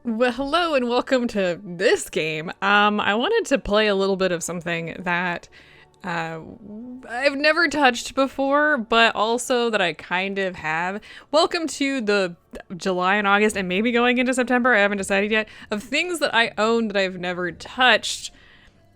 Well, hello and welcome to this game. I wanted to play a little bit of something that uh, I've never touched before, but also that I kind of have. Welcome to the July and August, and maybe going into September, I haven't decided yet, of things that I own that I've never touched.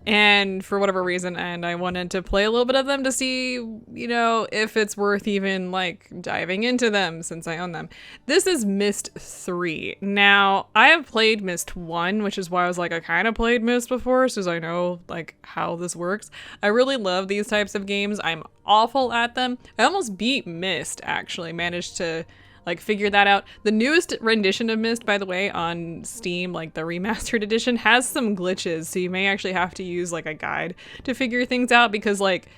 And for whatever reason, and I wanted to play a little bit of them to see, if it's worth even like diving into them since I own them. This is Myst 3. Now, I have played Myst 1, which is why I was like, I kind of played Myst before, so I know like how this works. I really love these types of games. I'm awful at them. I almost beat Myst, actually, managed to like figure that out. The newest rendition of Myst, by the way, on Steam, like the remastered edition, has some glitches, so you may actually have to use like a guide to figure things out, because like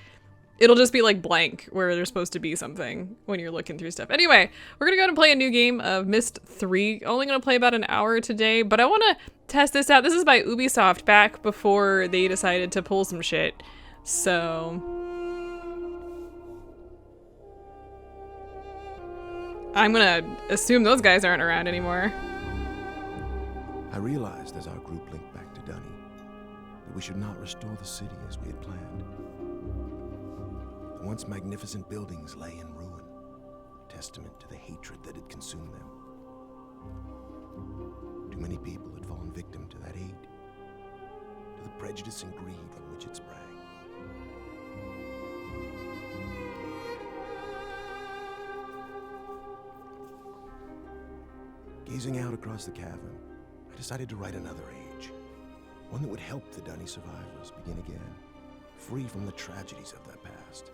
it'll just be like blank where there's supposed to be something when you're looking through stuff. Anyway, we're gonna go and play a new game of Myst 3. Only gonna play about an hour today, but I want to test this out. This is by Ubisoft, back before they decided to pull some shit. So I'm gonna assume those guys aren't around anymore. I realized as our group linked back to Dunny that we should not restore the city as we had planned. The once magnificent buildings lay in ruin, testament to the hatred that had consumed them. Too many people had fallen victim to that hate, to the prejudice and greed from which it sprang. Gazing out across the cavern, I decided to write another age. One that would help the Dunny survivors begin again, free from the tragedies of their past.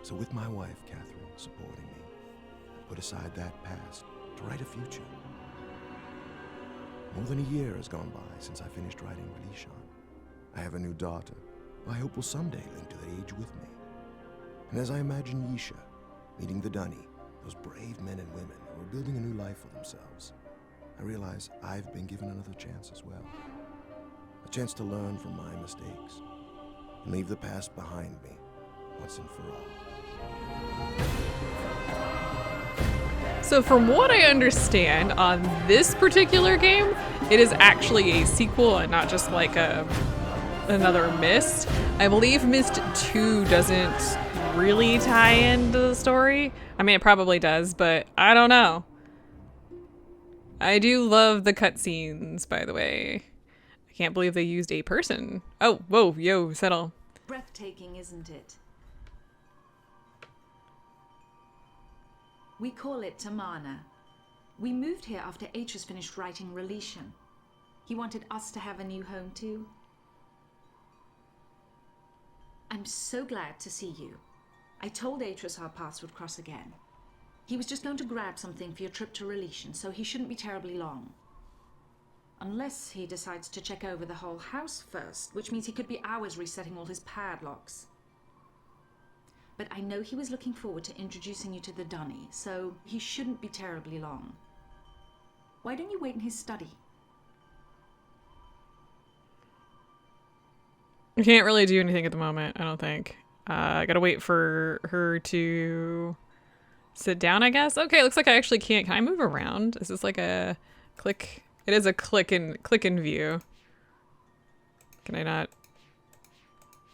So with my wife, Catherine, supporting me, I put aside that past to write a future. More than a year has gone by since I finished writing Relishon. I have a new daughter, who I hope will someday link to that age with me. And as I imagine Yisha meeting the Dunny, those brave men and women who are building a new life for themselves, I realize I've been given another chance as well. A chance to learn from my mistakes and leave the past behind me once and for all. So from what I understand on this particular game, it is actually a sequel and not just like another Myst. I believe Myst 2 doesn't really tie into the story. I mean, it probably does, but I don't know. I do love the cutscenes, by the way. I can't believe they used a person. Oh, whoa, yo, settle. Breathtaking, isn't it? We call it Tamana. We moved here after Atreus finished writing Relishon. He wanted us to have a new home too. I'm so glad to see you. I told Atreus our paths would cross again. He was just going to grab something for your trip to Relishon, so he shouldn't be terribly long. Unless he decides to check over the whole house first, which means he could be hours resetting all his padlocks. But I know he was looking forward to introducing you to the Dunny, so he shouldn't be terribly long. Why don't you wait in his study? I can't really do anything at the moment, I don't think. I gotta wait for her to sit down, I guess. Okay, looks like I actually can't. Can I move around? Is this like a click? It is a click in view. Can I not?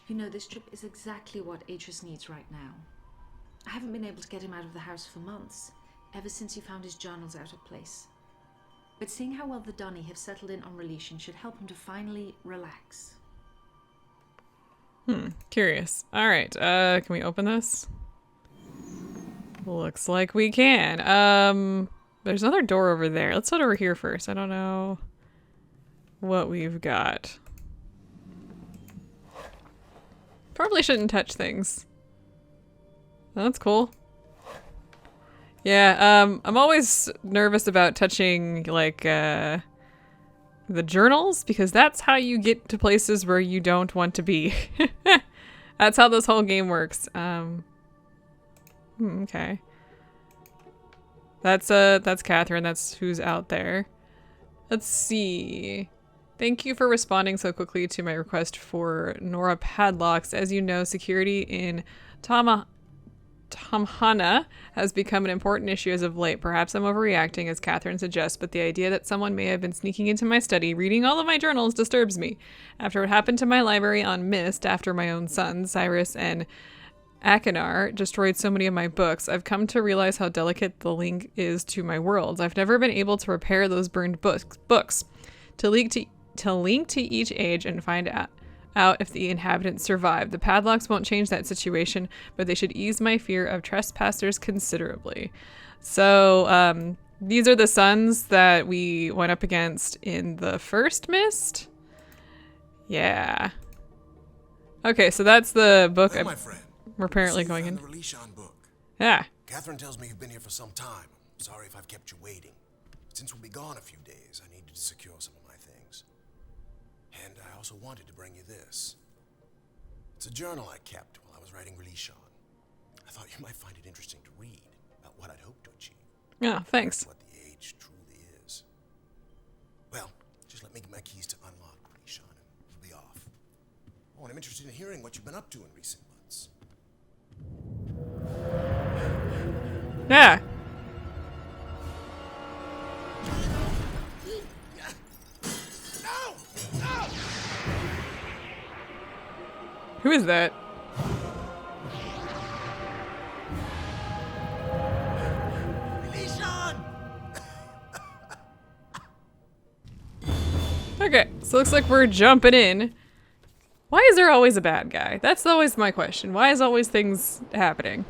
You know, this trip is exactly what Atreus needs right now. I haven't been able to get him out of the house for months, ever since he found his journals out of place. But seeing how well the Dunny have settled in on Relishon should help him to finally relax. Curious. All right, can we open this? Looks like we can. There's another door over there. Let's head over here first. I don't know what we've got. Probably shouldn't touch things. That's cool. Yeah, I'm always nervous about touching, like, the journals, because that's how you get to places where you don't want to be. That's how this whole game works. Okay. That's Catherine. That's who's out there. Let's see. Thank you for responding so quickly to my request for Nora padlocks. As you know, security in Tamhana has become an important issue as of late. Perhaps I'm overreacting, as Catherine suggests, but the idea that someone may have been sneaking into my study, reading all of my journals, disturbs me. After what happened to my library on Myst, after my own sons, Cyrus and Akinar, destroyed so many of my books, I've come to realize how delicate the link is to my worlds. I've never been able to repair those burned books. To link to each age and find out if the inhabitants survive. The padlocks won't change that situation, but they should ease my fear of trespassers considerably. So, these are the sons that we went up against in the first Myst? Yeah. Okay, so that's the book Well, my friend, we're apparently so you going found in. the Relishon book. Yeah. Catherine tells me you've been here for some time. I'm sorry if I've kept you waiting. But since we'll be gone a few days, I needed to secure some of my things. And I also wanted to bring you this. It's a journal I kept while I was writing Relishon. I thought you might find it interesting to read about what I'd hoped to achieve. Yeah, thanks. What the age truly is. Well, just let me get my keys to unlock Relishon and we'll be off. Oh, and I'm interested in hearing what you've been up to in recent months. Yeah. No! No! Who is that? Relishon! Okay, so looks like we're jumping in. Why is there always a bad guy? That's always my question. Why is always things happening?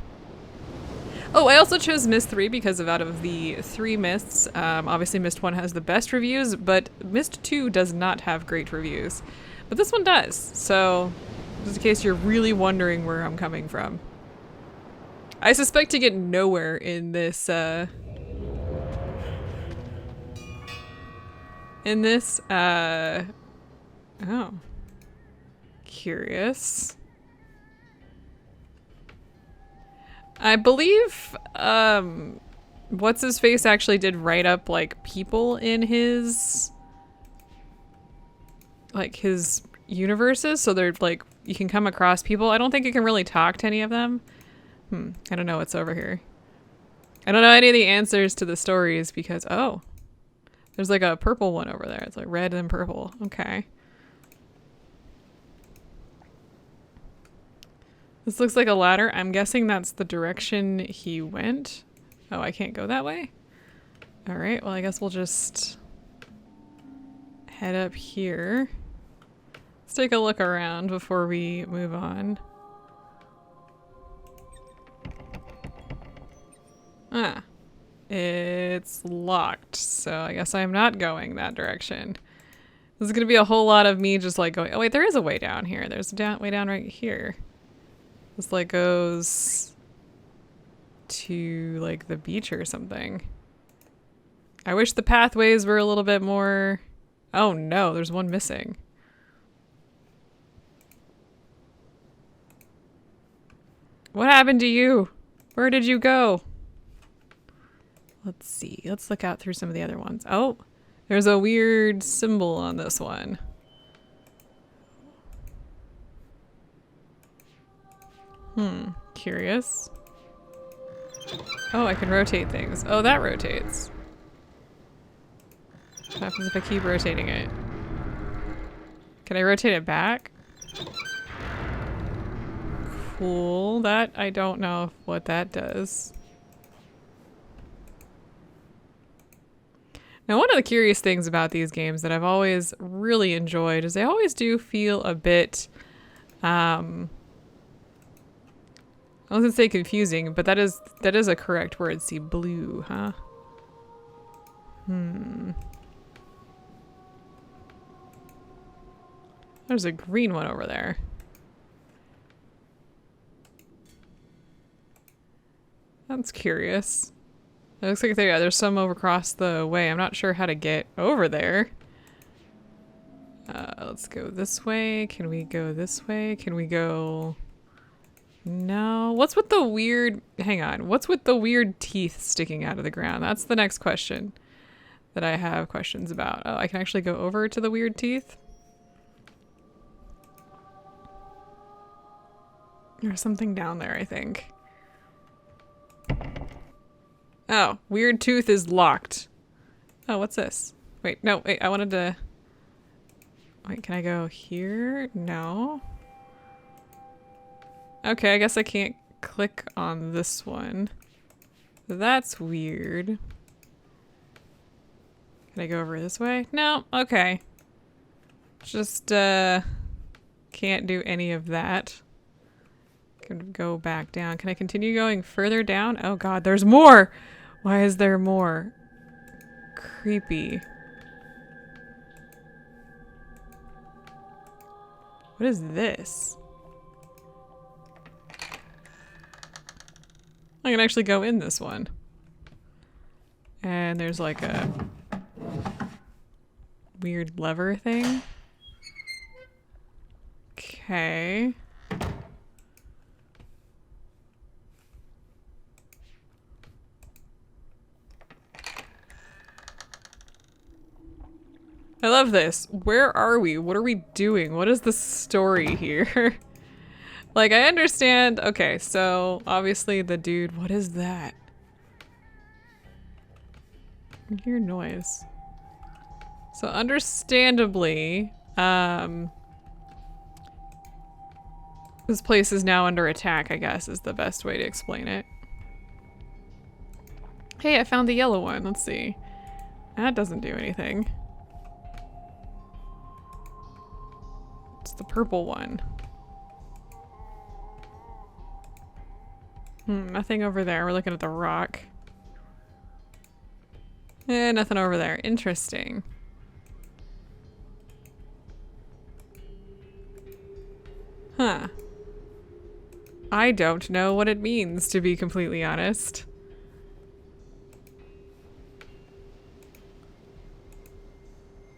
Oh, I also chose Myst 3 because out of the 3 Mysts, obviously Myst 1 has the best reviews, but Myst 2 does not have great reviews. But this one does, so just in case you're really wondering where I'm coming from. I suspect to get nowhere in this, oh. Curious. I believe, what's-his-face actually did write up, like, people in his, like, his universes, so they're, like, you can come across people. I don't think you can really talk to any of them. I don't know what's over here. I don't know any of the answers to the stories because, oh, there's, like, a purple one over there. It's, like, red and purple. Okay. This looks like a ladder. I'm guessing that's the direction he went. Oh, I can't go that way? Alright, well I guess we'll just head up here. Let's take a look around before we move on. Ah. It's locked, so I guess I'm not going that direction. This is gonna be a whole lot of me just like going, oh wait, there is a way down here. There's a way down right here. This like goes to like the beach or something. I wish the pathways were a little bit more... Oh no, there's one missing. What happened to you? Where did you go? Let's see. Let's look out through some of the other ones. Oh, there's a weird symbol on this one. Curious. Oh, I can rotate things. Oh, that rotates. What happens if I keep rotating it? Can I rotate it back? Cool. That, I don't know what that does. Now, one of the curious things about these games that I've always really enjoyed is they always do feel a bit, I was gonna say confusing, but that is a correct word. See, blue, huh? There's a green one over there. That's curious. It looks like there's some over across the way. I'm not sure how to get over there. Let's go this way. Can we go this way? Can we go... No. What's with the weird... Hang on. What's with the weird teeth sticking out of the ground? That's the next question that I have questions about. Oh, I can actually go over to the weird teeth? There's something down there, I think. Oh, weird tooth is locked. Oh, what's this? Wait, no, wait, I wanted to... Wait, can I go here? No. Okay, I guess I can't click on this one. That's weird. Can I go over this way? No, okay. Just, can't do any of that. Can go back down. Can I continue going further down? Oh god, there's more! Why is there more? Creepy. What is this? I can actually go in this one. And there's like a weird lever thing. Okay. I love this. Where are we? What are we doing? What is the story here? Like, I understand. Okay, so obviously the dude, what is that? I can hear noise. So understandably, this place is now under attack, I guess, is the best way to explain it. Hey, I found the yellow one. Let's see. That doesn't do anything. It's the purple one. Nothing over there. We're looking at the rock. Nothing over there. Interesting. Huh. I don't know what it means, to be completely honest.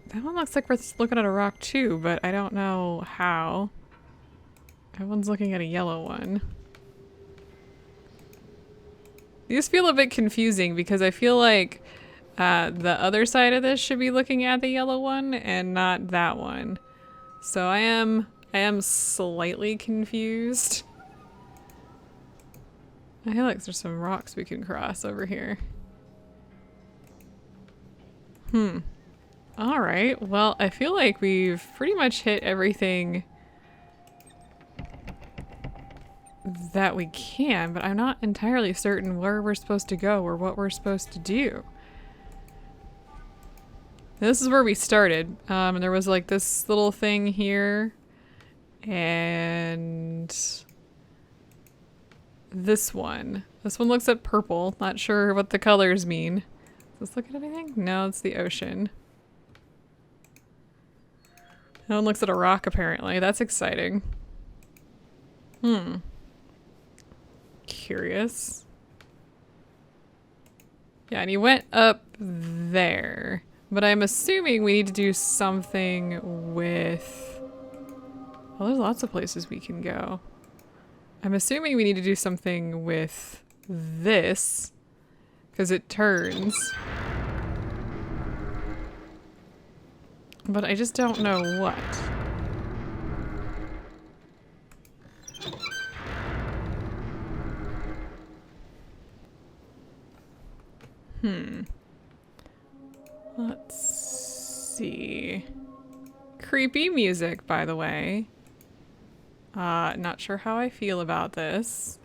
That one looks like we're looking at a rock too, but I don't know how. Everyone's looking at a yellow one. These feel a bit confusing because I feel like the other side of this should be looking at the yellow one and not that one. So I am slightly confused. Hey, look, there's some rocks we can cross over here. Alright, well, I feel like we've pretty much hit everything that we can, but I'm not entirely certain where we're supposed to go or what we're supposed to do. This is where we started, and there was like this little thing here, and this one. This one looks at purple. Not sure what the colors mean. Does this look at anything? No, it's the ocean. That one looks at a rock, apparently. That's exciting. Curious. Yeah, and he went up there. But I'm assuming we need to do something with... Well, there's lots of places we can go. I'm assuming we need to do something with this. Because it turns. But I just don't know what. Let's see. Creepy music, by the way. Not sure how I feel about this.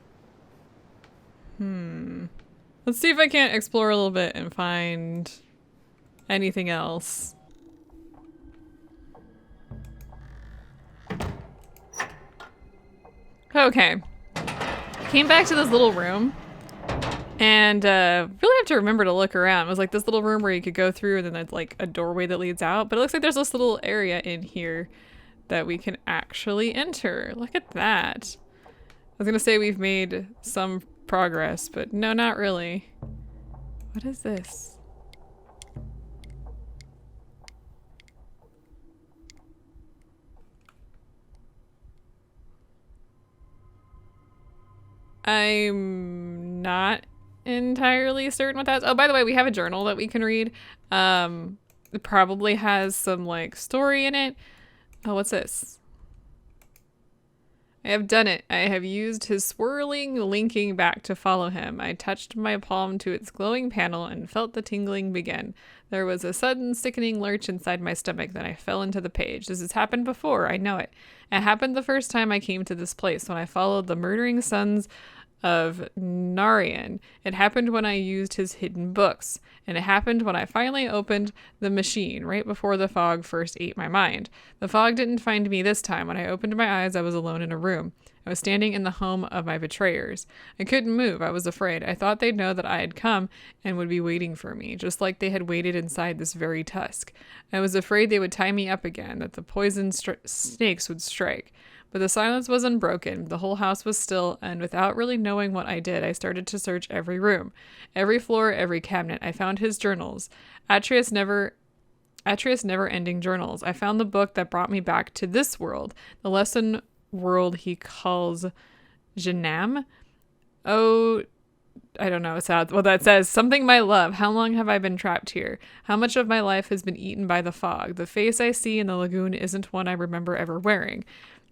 Let's see if I can't explore a little bit and find anything else. Okay. Came back to this little room. And really have to remember to look around. It was like this little room where you could go through and then there's like a doorway that leads out. But it looks like there's this little area in here that we can actually enter. Look at that. I was gonna say we've made some progress, but no, not really. What is this? I'm not entirely certain what that's. Oh, by the way, we have a journal that we can read. It probably has some like story in it. Oh, what's this? I have done it. I have used his swirling, linking back to follow him. I touched my palm to its glowing panel and felt the tingling begin. There was a sudden sickening lurch inside my stomach, then I fell into the page. This has happened before, I know it. It happened the first time I came to this place, when I followed the murdering sons of Narian. It happened when I used his hidden books. And it happened when I finally opened the machine, right before the fog first ate my mind. The fog didn't find me this time. When I opened my eyes, I was alone in a room. I was standing in the home of my betrayers. I couldn't move. I was afraid. I thought they'd know that I had come and would be waiting for me, just like they had waited inside this very tusk. I was afraid they would tie me up again, that the poisoned snakes would strike. But the silence was unbroken. The whole house was still, and without really knowing what I did, I started to search every room, every floor, every cabinet. I found his journals. Atreus' never-ending journals. I found the book that brought me back to this world, the lesson world he calls Janam. Oh, I don't know. Well, that says, something my love. How long have I been trapped here? How much of my life has been eaten by the fog? The face I see in the lagoon isn't one I remember ever wearing.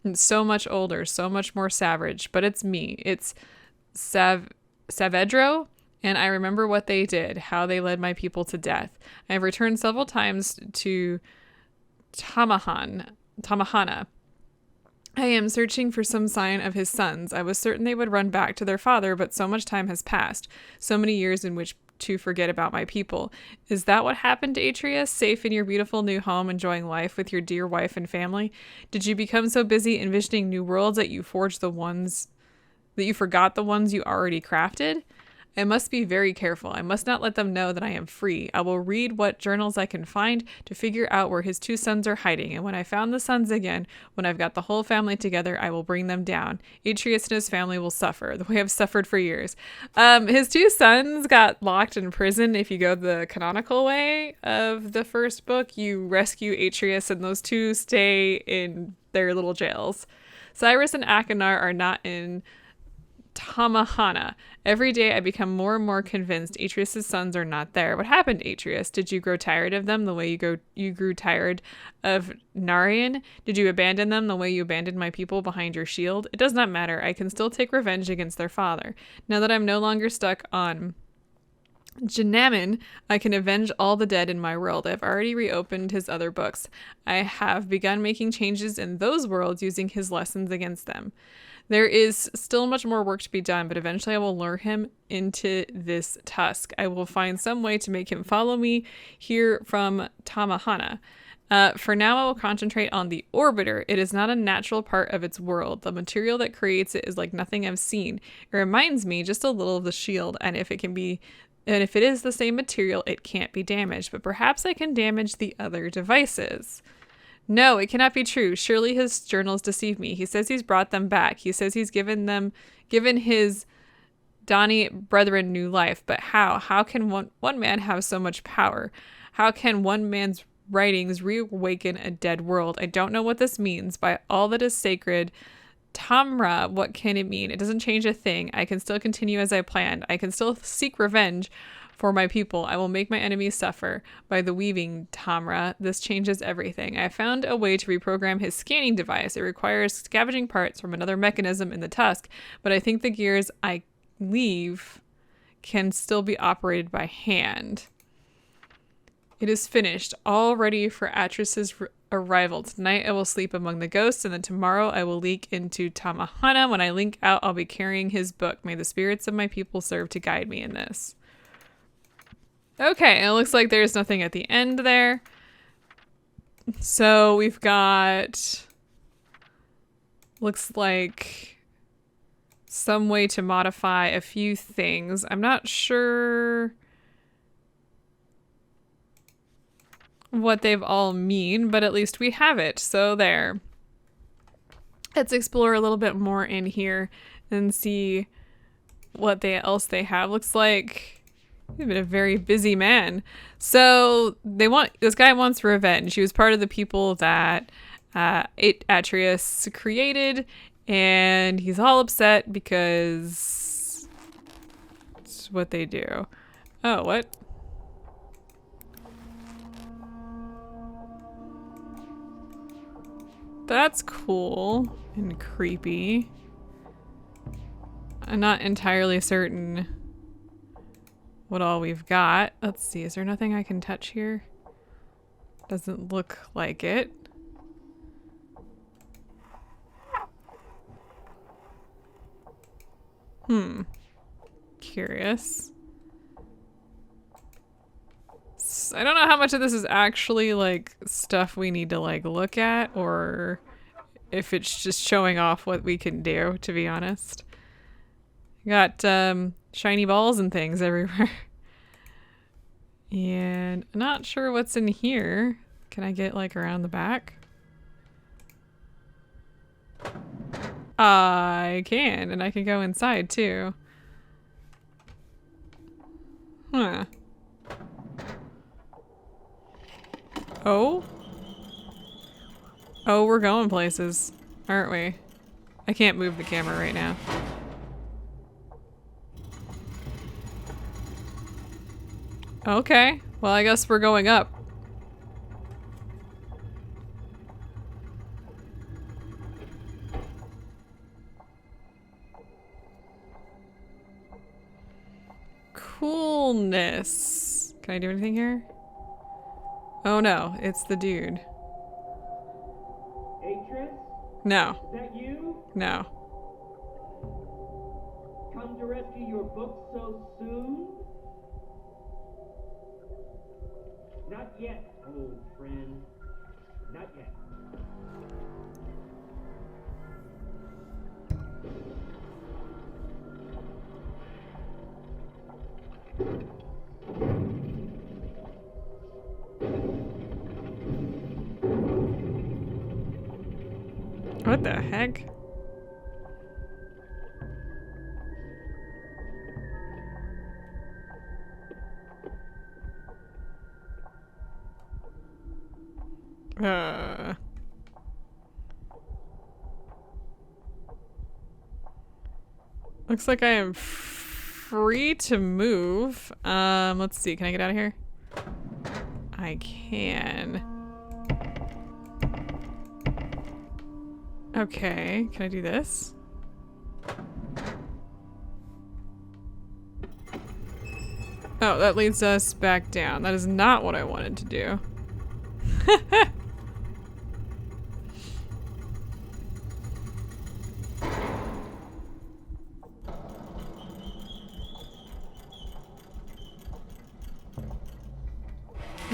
It's so much older, so much more savage, but it's me. It's Saavedro, and I remember what they did, how they led my people to death. I have returned several times to Tamahana. I am searching for some sign of his sons. I was certain they would run back to their father, but so much time has passed, so many years in which to forget about my people. Is that what happened to Atreus? Safe in your beautiful new home, enjoying life with your dear wife and family? Did you become so busy envisioning new worlds that you forgot the ones you already crafted? I must be very careful. I must not let them know that I am free. I will read what journals I can find to figure out where his two sons are hiding. And when I found the sons again, when I've got the whole family together, I will bring them down. Atreus and his family will suffer, the way I've suffered for years. His two sons got locked in prison. If you go the canonical way of the first book, you rescue Atreus and those two stay in their little jails. Cyrus and Achenar are not in Tamahana. Every day I become more and more convinced Atreus' sons are not there. What happened, Atreus? Did you grow tired of them the way you grew tired of Narian? Did you abandon them the way you abandoned my people behind your shield? It does not matter. I can still take revenge against their father. Now that I'm no longer stuck on Janamin, I can avenge all the dead in my world. I've already reopened his other books. I have begun making changes in those worlds using his lessons against them. There is still much more work to be done, but eventually I will lure him into this tusk. I will find some way to make him follow me here from Tamahana. For now, I will concentrate on the orbiter. It is not a natural part of its world. The material that creates it is like nothing I've seen. It reminds me just a little of the shield, and if it is the same material, it can't be damaged. But perhaps I can damage the other devices. No, it cannot be true. Surely his journals deceive me. He says he's brought them back. He says he's given his Dani brethren new life. But how? How can one man have so much power? How can one man's writings reawaken a dead world? I don't know what this means. By all that is sacred, Tamra, what can it mean? It doesn't change a thing. I can still continue as I planned. I can still seek revenge for my people. I will make my enemies suffer. By the weaving, Tamra, this changes everything. I found a way to reprogram his scanning device. It requires scavenging parts from another mechanism in the tusk, but I think the gears I leave can still be operated by hand. It is finished, all ready for Atreus' arrival. Tonight I will sleep among the ghosts, and then tomorrow I will leak into Tamahana. When I link out, I'll be carrying his book. May the spirits of my people serve to guide me in this. Okay, it looks like there's nothing at the end there. So we've got, looks like some way to modify a few things. I'm not sure what they've all mean, but at least we have it. So there. Let's explore a little bit more in here and see what else they have. Looks like he's been a very busy man. So this guy wants revenge. He was part of the people that Atreus created, and he's all upset because it's what they do. Oh, what? That's cool and creepy. I'm not entirely certain what all we've got. Let's see, is there nothing I can touch here? Doesn't look like it. Curious. I don't know how much of this is actually like stuff we need to like look at or if it's just showing off what we can do, to be honest. Got shiny balls and things everywhere. And I'm not sure what's in here. Can I get like around the back? I can, and I can go inside too. Huh. Oh? Oh, we're going places, aren't we? I can't move the camera right now. Okay, well I guess we're going up. Coolness. Can I do anything here? Oh no, it's the dude. Atris? No. Is that you? No. Come to rescue your book so soon? Not yet, old friend. Not yet. What the heck? Looks like I am free to move. Let's see. Can I get out of here? I can. Okay, can I do this? Oh, that leads us back down. That is not what I wanted to do.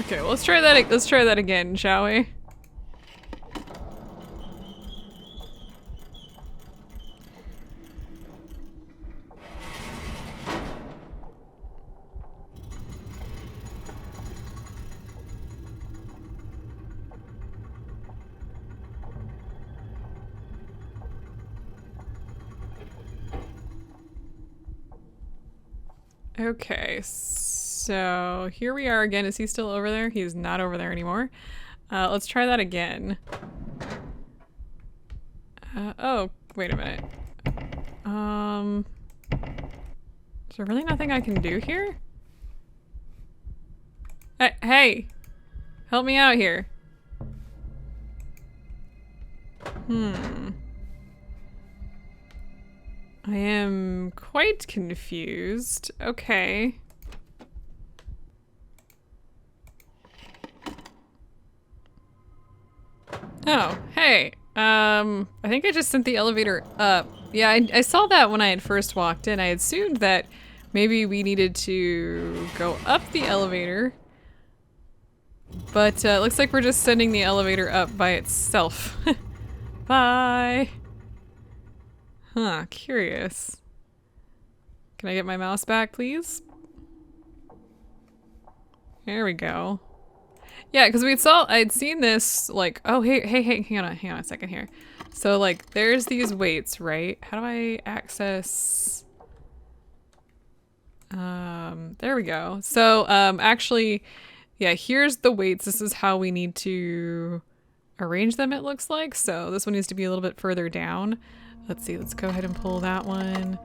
Okay, well, let's try that again, shall we? Okay, so here we are again. Is he still over there? He's not over there anymore. Let's try that again. Oh, wait a minute. Is there really nothing I can do here? Hey, help me out here. I am quite confused. Okay. Oh, hey. I think I just sent the elevator up. Yeah, I saw that when I had first walked in. I assumed that maybe we needed to go up the elevator. But it looks like we're just sending the elevator up by itself. Bye. Huh, curious. Can I get my mouse back, please? There we go. Yeah, because I'd seen this, like, oh, hey, hang on a second here. So, like, there's these weights, right? How do I access... there we go. So, actually, yeah, here's the weights. This is how we need to arrange them, it looks like. So, this one needs to be a little bit further down. Let's see, let's go ahead and pull that one,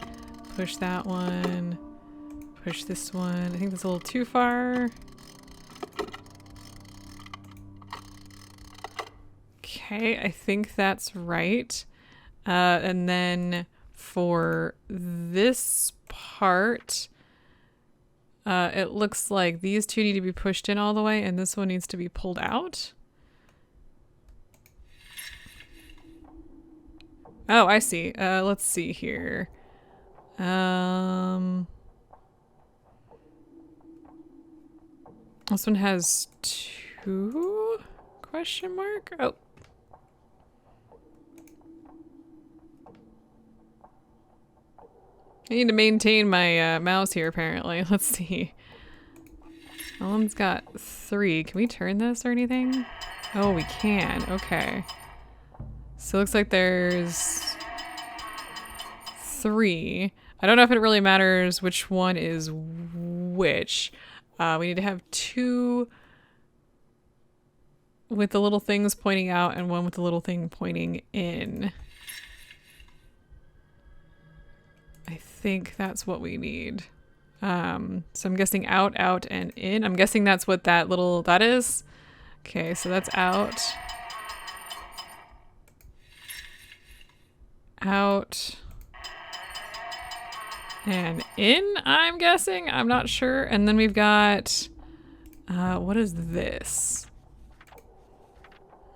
push that one, push this one. I think that's a little too far. Okay, I think that's right. And then for this part, it looks like these two need to be pushed in all the way, and this one needs to be pulled out. Oh, I see. Let's see here. This one has 2 question mark? Oh. I need to maintain my mouse here, apparently. Let's see. That one's got 3. Can we turn this or anything? Oh, we can. Okay. So it looks like there's 3. I don't know if it really matters which one is which. We need to have 2 with the little things pointing out and 1 with the little thing pointing in. I think that's what we need. So I'm guessing out, out, and in. I'm guessing that's what that is. Okay, so that's out. Out. And in, I'm guessing. I'm not sure. And then we've got... what is this?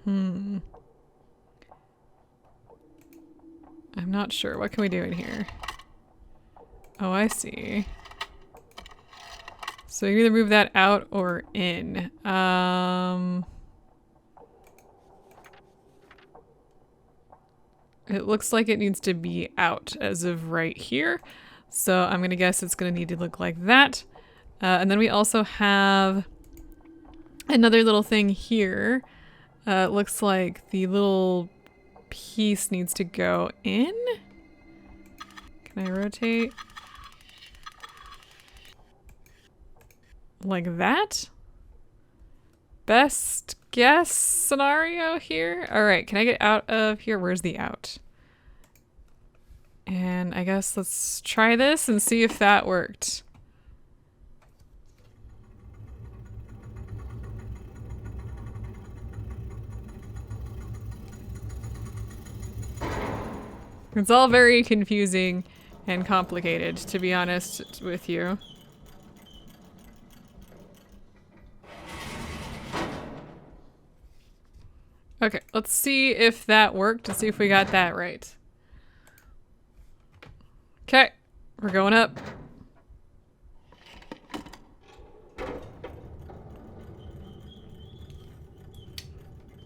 I'm not sure. What can we do in here? Oh, I see. So you either move that out or in. It looks like it needs to be out as of right here. So I'm gonna guess it's gonna need to look like that. And then we also have another little thing here. It looks like the little piece needs to go in. Can I rotate? Like that? Best guess scenario here? Alright, can I get out of here? Where's the out? And I guess let's try this and see if that worked. It's all very confusing and complicated, to be honest with you. Okay, let's see if that worked and see if we got that right. Okay, we're going up.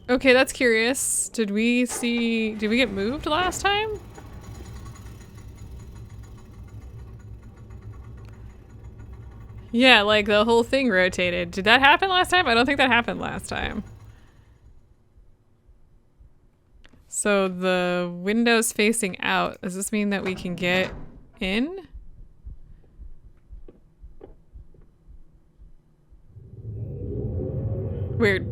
Okay, that's curious. Did we get moved last time? Yeah, like the whole thing rotated. Did that happen last time? I don't think that happened last time. So the window's facing out. Does this mean that we can get in? Weird.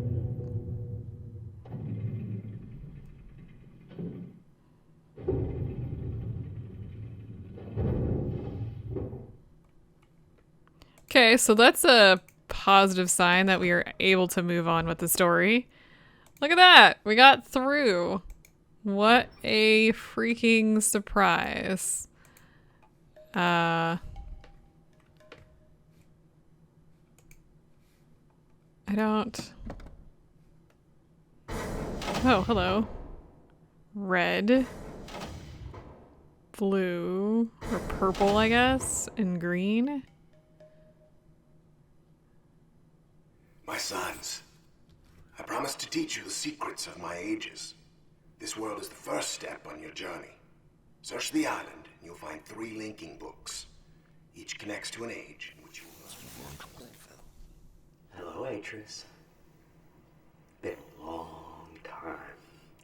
Okay, so that's a positive sign that we are able to move on with the story. Look at that! We got through. What a freaking surprise. I don't... Oh, hello. Red. Blue. Or purple, I guess. And green. My sons, I promise to teach you the secrets of my ages. This world is the first step on your journey. Search the island, and you'll find 3 linking books. Each connects to an age in which you must fulfill. Hello, Atris. Been a long time.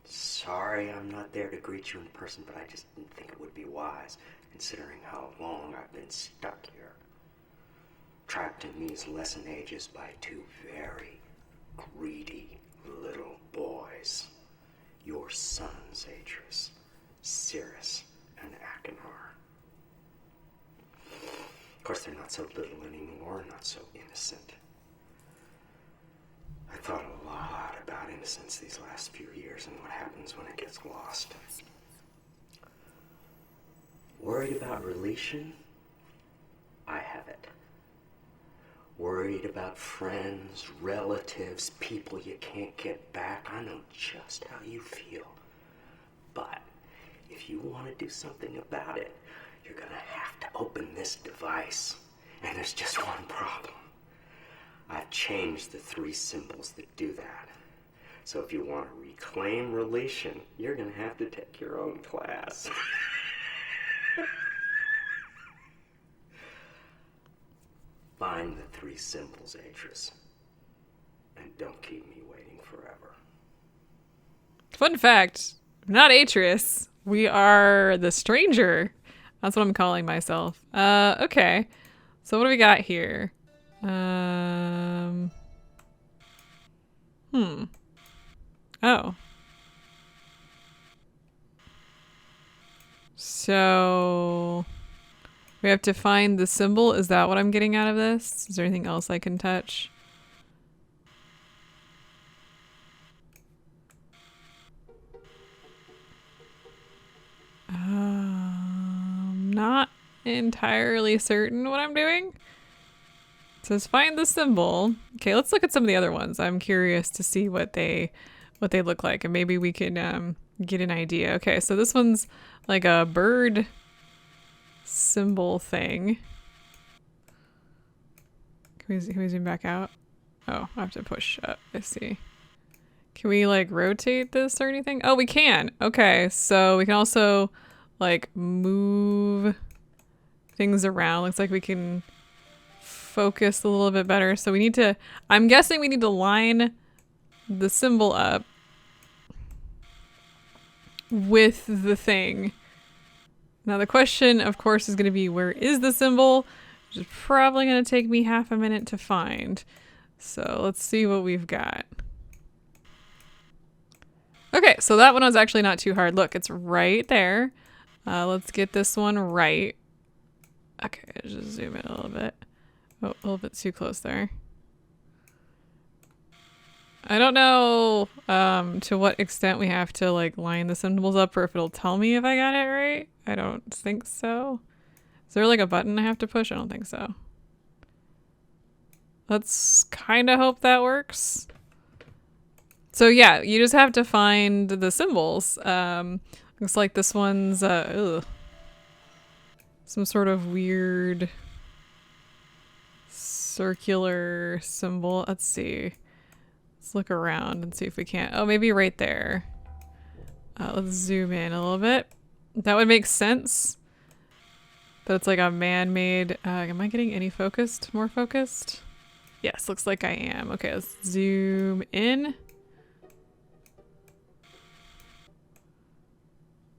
Sorry I'm not there to greet you in person, but I just didn't think it would be wise, considering how long I've been stuck here. Trapped in these lesson ages by 2 very greedy little boys. Your sons, Atris, Cirrus, and Achenar. Of course, they're not so little anymore, not so innocent. I thought a lot about innocent since these last few years and what happens when it gets lost. Worried about relation? I have it. Worried about friends, relatives, people you can't get back. I know just how you feel. But if you want to do something about it, you're gonna have to open this device. And there's just one problem. I've changed the 3 symbols that do that. So if you want to reclaim relation, you're gonna have to take your own class. Find the 3 symbols, Atris. And don't keep me waiting forever. Fun fact, not Atris. We are the stranger. That's what I'm calling myself. Okay. So what do we got here? Oh. So we have to find the symbol. Is that what I'm getting out of this? Is there anything else I can touch? Not entirely certain what I'm doing. It says find the symbol. Okay, let's look at some of the other ones. I'm curious to see what they look like, and maybe we can get an idea. Okay, so this one's like a bird symbol thing. Can we zoom back out? Oh, I have to push up. I see. Can we like rotate this or anything? Oh, we can. Okay, so we can also like move things around. Looks like we can focus a little bit better. So we need to, I'm guessing we need to line the symbol up with the thing. Now the question, of course, is going to be, where is the symbol? Which is probably going to take me half a minute to find. So let's see what we've got. Okay, so that one was actually not too hard. Look, it's right there. Let's get this one right. Okay, just zoom in a little bit. Oh, a little bit too close there. I don't know to what extent we have to like line the symbols up, or if it'll tell me if I got it right. I don't think so. Is there like a button I have to push? I don't think so. Let's kind of hope that works. So yeah, you just have to find the symbols. Looks like this one's some sort of weird circular symbol. Let's see. Let's look around and see if we can't. Oh, maybe right there. Let's zoom in a little bit. That would make sense. But it's like a man-made. Am I getting any focused? More focused? Yes, looks like I am. Okay, let's zoom in.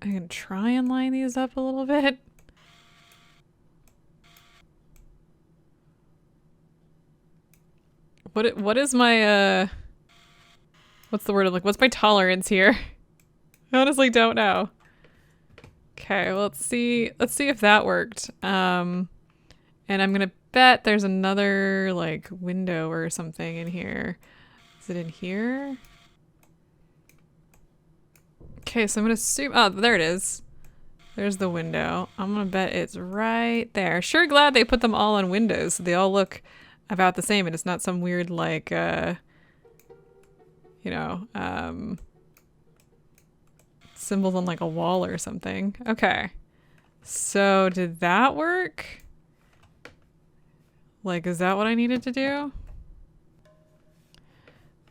I can try and line these up a little bit. What is my what's the word? Like, what's my tolerance here? I honestly don't know. Okay, well, let's see if that worked. And I'm gonna bet there's another like window or something in here. Is it in here? Okay, so I'm gonna assume, oh, there it is. There's the window. I'm gonna bet it's right there. Sure glad they put them all on windows so they all look about the same and it's not some weird like, you know, symbols on like a wall or something. Okay. So did that work? Like, is that what I needed to do?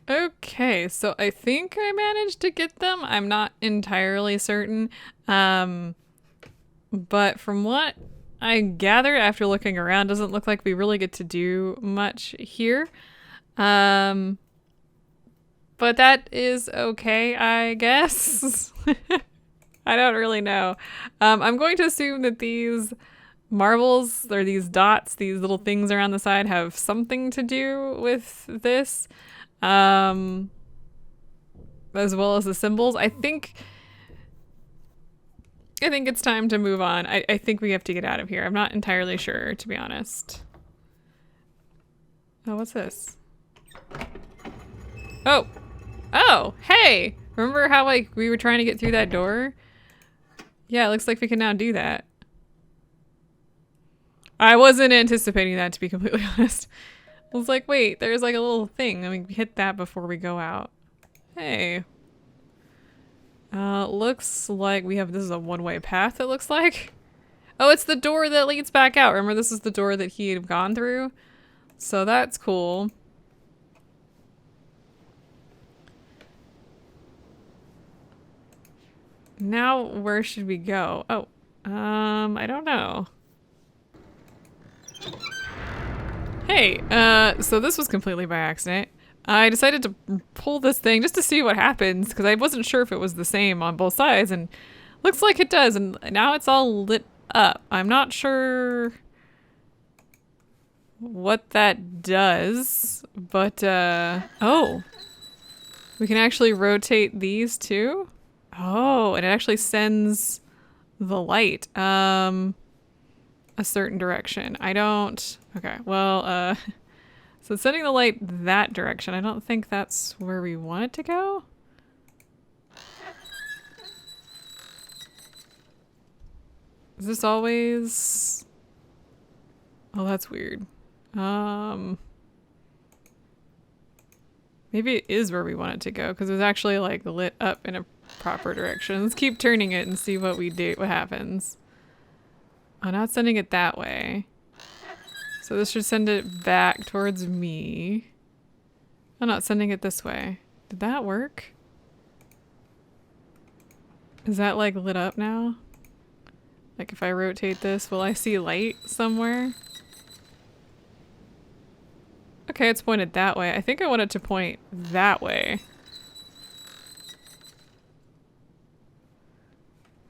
Okay, so I think I managed to get them. I'm not entirely certain. But from what I gathered after looking around, doesn't look like we really get to do much here. But that is okay, I guess. I don't really know. I'm going to assume that these marbles, or these dots, these little things around the side, have something to do with this. As well as the symbols. I think it's time to move on. I think we have to get out of here. I'm not entirely sure, to be honest. Oh, what's this? Oh, Oh, hey! Remember how like we were trying to get through that door? Yeah, it looks like we can now do that. I wasn't anticipating that, to be completely honest. I was like, wait, there's like a little thing. Let me hit that before we go out. Hey. Looks like we have, this is a one-way path, it looks like. Oh, it's the door that leads back out. Remember, this is the door that he had gone through? So that's cool. Now, where should we go? Oh, I don't know. Hey, so this was completely by accident. I decided to pull this thing just to see what happens, because I wasn't sure if it was the same on both sides, and looks like it does, and now it's all lit up. I'm not sure what that does, but, oh. We can actually rotate these too? Oh, and it actually sends the light, a certain direction. I don't, okay, well, so it's sending the light that direction. I don't think that's where we want it to go. Is this always, oh, that's weird. Maybe it is where we want it to go, because it's actually like lit up in a proper direction. Let's keep turning it and see what we do, what happens. I'm not sending it that way. So this should send it back towards me. I'm not sending it this way. Did that work? Is that like lit up now? Like if I rotate this, will I see light somewhere? Okay, it's pointed that way. I think I want it to point that way.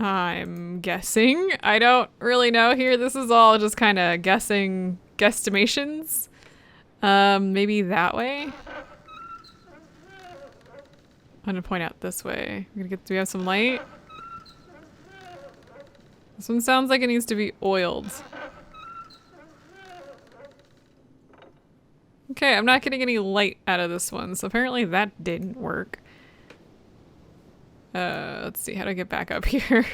I'm guessing. I don't really know here. This is all just kind of guessing guesstimations. Maybe that way? I'm gonna point out this way. Do we have some light? This one sounds like it needs to be oiled. Okay, I'm not getting any light out of this one, so apparently that didn't work. Let's see, how do I get back up here?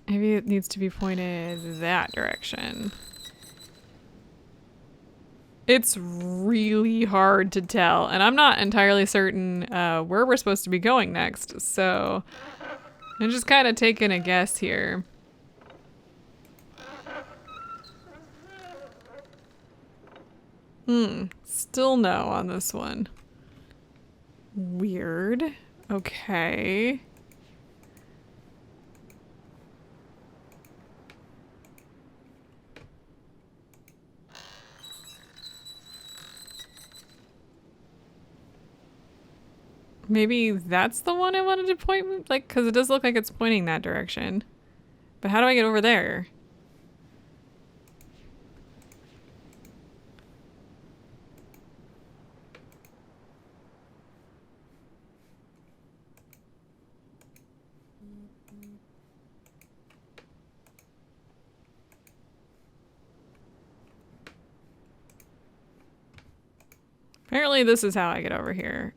Maybe it needs to be pointed that direction. It's really hard to tell, and I'm not entirely certain where we're supposed to be going next, so I'm just kind of taking a guess here. Still no on this one. Weird. Okay. Maybe that's the one I wanted to point, like, because it does look like it's pointing that direction. But how do I get over there? Apparently this is how I get over here.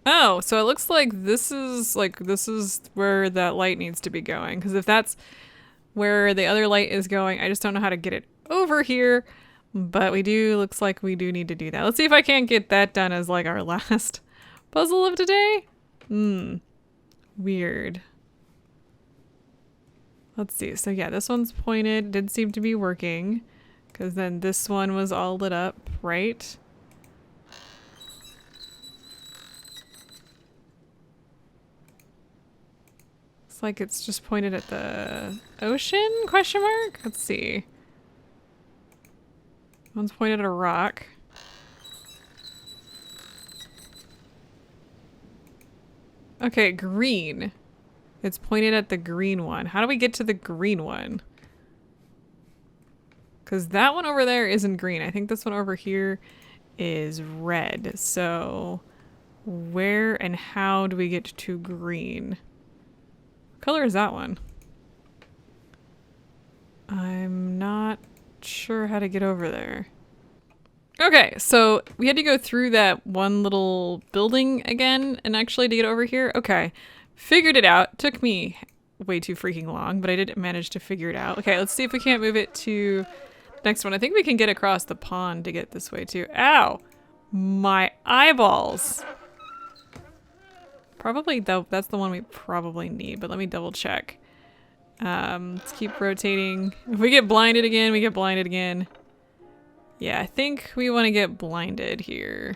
Oh, so it looks like this is where that light needs to be going. Because if that's where the other light is going, I just don't know how to get it over here. But looks like we do need to do that. Let's see if I can't get that done as like our last puzzle of today. Weird. Let's see. So yeah, this one's pointed. Did seem to be working. Because then this one was all lit up, right? Looks like it's just pointed at the ocean, question mark? Let's see. One's pointed at a rock. Okay, green. It's pointed at the green one. How do we get to the green one? Because that one over there isn't green. I think this one over here is red. So where and how do we get to green? What color is that one? I'm not sure how to get over there. Okay, so we had to go through that one little building again and actually to get over here. Okay, figured it out. Took me way too freaking long, but I did manage to figure it out. Okay, let's see if we can't move it to next one. I think we can get across the pond to get this way too. Ow! My eyeballs! Probably, though, that's the one we probably need, but let me double check. Let's keep rotating. If we get blinded again, we get blinded again. Yeah, I think we want to get blinded here.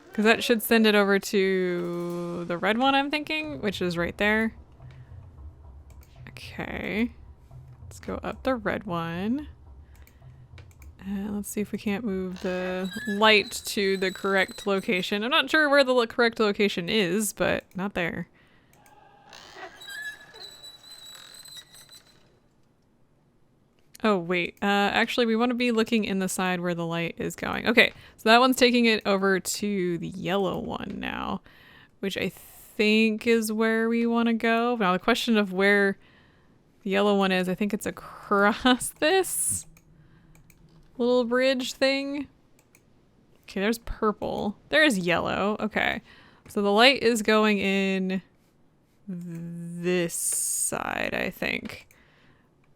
Because that should send it over to the red one, I'm thinking, which is right there. Okay. Let's go up the red one. And let's see if we can't move the light to the correct location. I'm not sure where the correct location is, but not there. Oh, wait. Actually, we want to be looking in the side where the light is going. Okay, so that one's taking it over to the yellow one now, which I think is where we want to go. Now, the question of where the yellow one is, I think it's across this little bridge thing. Okay, there's purple. There's yellow. Okay, so the light is going in this side, I think.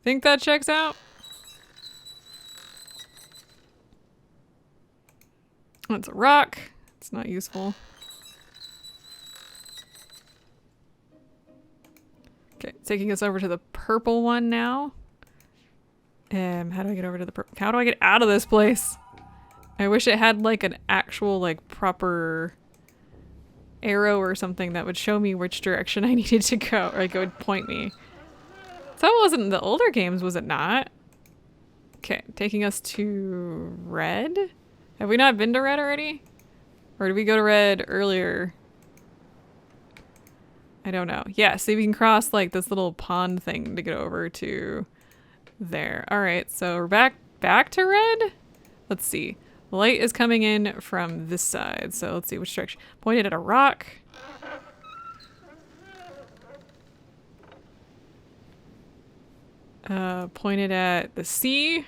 Think that checks out? That's a rock. It's not useful. Okay, taking us over to the purple one now. How do I get over to the purple? How do I get out of this place? I wish it had like an actual like proper arrow or something that would show me which direction I needed to go, or like it would point me. So that wasn't in the older games, was it not? Okay, taking us to red? Have we not been to red already? Or did we go to red earlier? I don't know. Yeah, so we can cross like this little pond thing to get over to there. All right, so we're back to red? Let's see. The light is coming in from this side, so let's see which direction. Pointed at a rock. Pointed at the sea.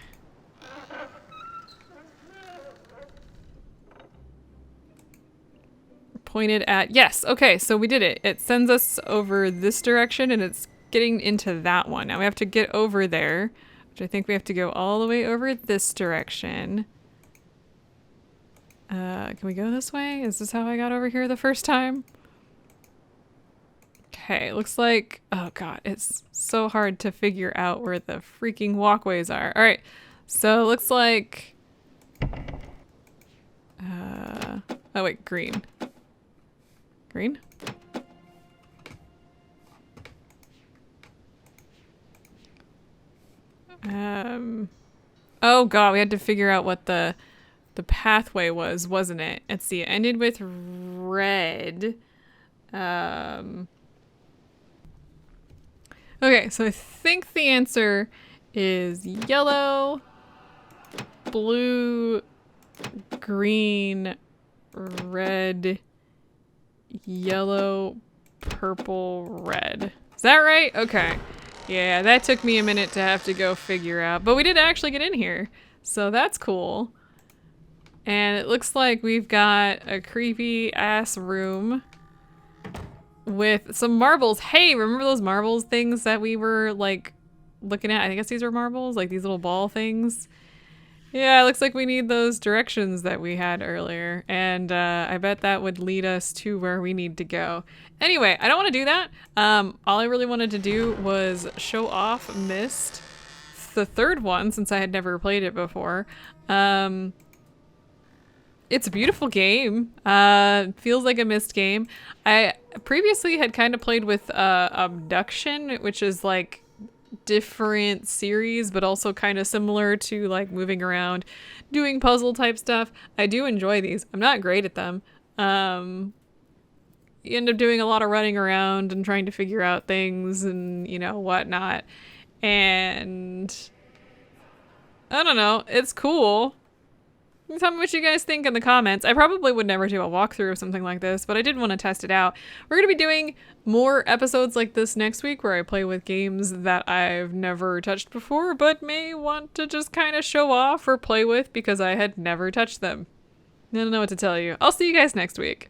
Pointed at, yes, okay, so we did it. It sends us over this direction and it's getting into that one. Now we have to get over there, which I think we have to go all the way over this direction. Can we go this way? Is this how I got over here the first time? Okay, looks like, oh god, it's so hard to figure out where the freaking walkways are. All right, so it looks like, oh wait, green. Green? Oh god, we had to figure out what the pathway was, wasn't it? Let's see, it ended with red. Okay, so I think the answer is yellow, blue, green, red, yellow, purple, red. Is that right? Okay. Yeah, that took me a minute to have to go figure out, but we did actually get in here, so that's cool. And it looks like we've got a creepy ass room with some marbles. Hey, remember those marbles things that we were like looking at? I guess these were marbles, like these little ball things. Yeah, it looks like we need those directions that we had earlier. And I bet that would lead us to where we need to go. Anyway, I don't want to do that. All I really wanted to do was show off Myst, the third one, since I had never played it before. It's a beautiful game. Feels like a Myst game. I previously had kind of played with Abduction, which is like different series, but also kind of similar to like moving around, doing puzzle type stuff. I do enjoy these. I'm not great at them. You end up doing a lot of running around and trying to figure out things and, you know, whatnot. And I don't know, it's cool. Tell me what you guys think in the comments. I probably would never do a walkthrough of something like this, but I did want to test it out. We're going to be doing more episodes like this next week where I play with games that I've never touched before, but may want to just kind of show off or play with because I had never touched them. I don't know what to tell you. I'll see you guys next week.